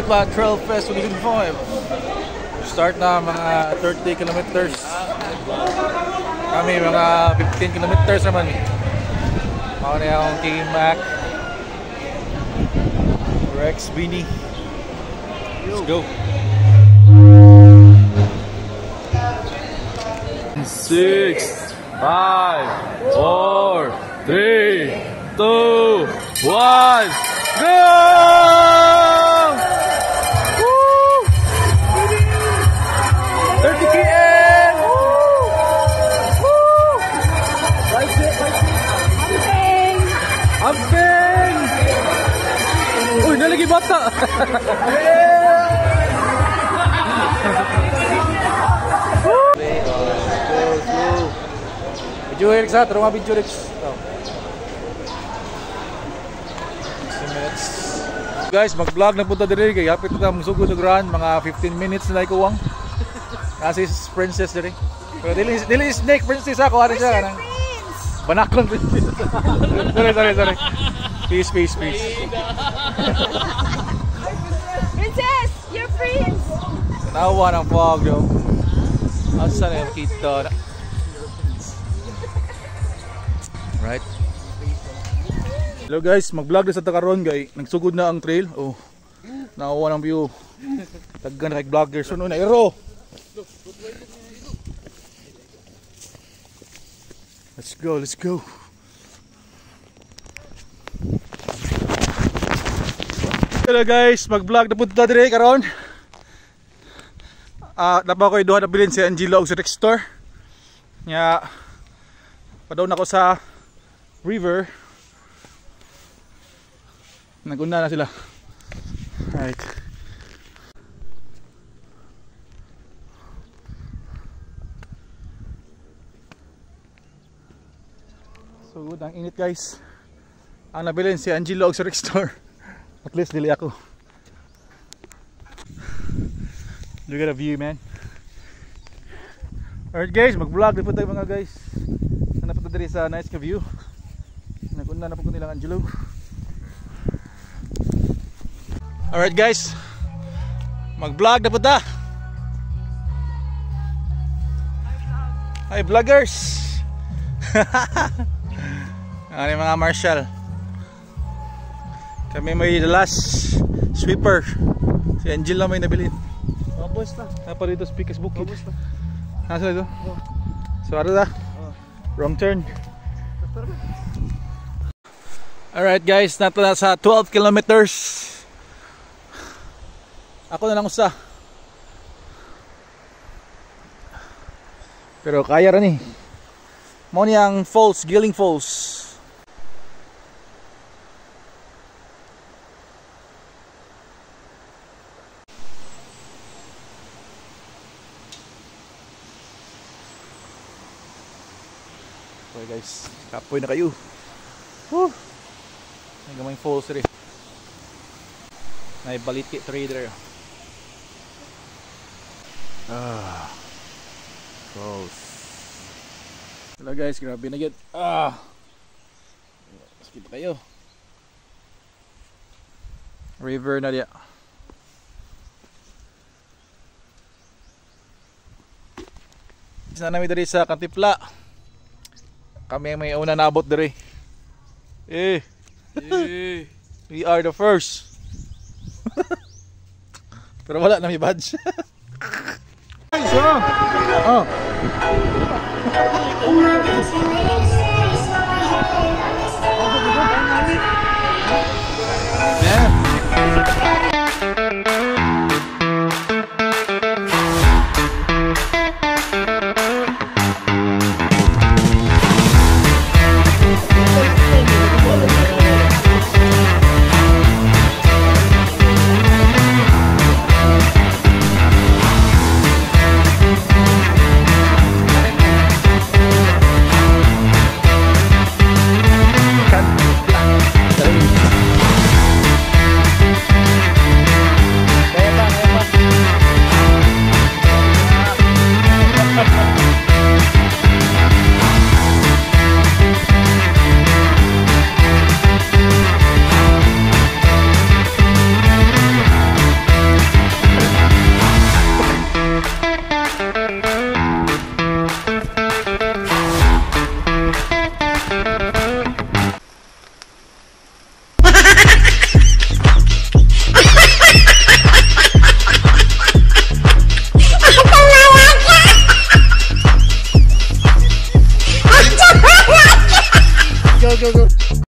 Katipa Trail Fest 2005. Start na mga 30 kilometers. Kami mga 15 kilometers naman. Ako na yung Team Mac, Rex, Beanie. Let's go. 6, 5, 4, 3, 2, 1, go! Woo! 30 km! Woo! Woo! Amping! Uy, nalagi bata! Video Rex ha, tara mga video Rex. 60 minutes. Guys, mag-vlog na punta diri kay hapit na musugod og run, mga 15 minutes na ikuwang. Kasi princess diri. Pero dili snake princess ako ari siya kanang banak lang princess. Sorry. Peace. Princess, you're prince. Nawa ng fog yo. Asa na yung kita. Right. Hello guys, mag-vlog na sa takaron guys. Nagsugod na ang trail. Oh. Nakawa ng view. Taggan na kay vlogger. Suno na ero. Let's go. Hello guys, mag-vlog na punta dire karon. Napa ko duha na bilin si Angelo og sa Rex store. Nya padaw na ko sa river. Naguna na sila. Right. So good ang init guys. Ang nabilin si Angelo og sa Rex store. At least dili ako. Look at the view, man. Alright guys, mag-vlog din po tayo mga guys. Sana po tayo sa nice ka view. Naguna na po ko nilang Angelo. Alright guys, mag-vlog na po ta. Hi vloggers. Ano yung mga marshal. Kami may the last sweeper. Si Angelo may nabilin. Tapos na. Napa dito sa Picas Bukid. Tapos na. Nasa dito? So ano na? Wrong turn. Alright guys, nato na sa 12 kilometers. Ako na lang usa. Pero kaya rin eh. Mo niyang falls, Giling Falls. Okay guys, kapoy na kayo. Woo! May gamay falls rin. Naibalit kay trader. Falls. Hello guys, grabe na yun. Sakit kayo. River na diya. Isa namin dari sa Kantipla. Kami may una nabot dire. We are the first. Pero wala na may badge. Yeah.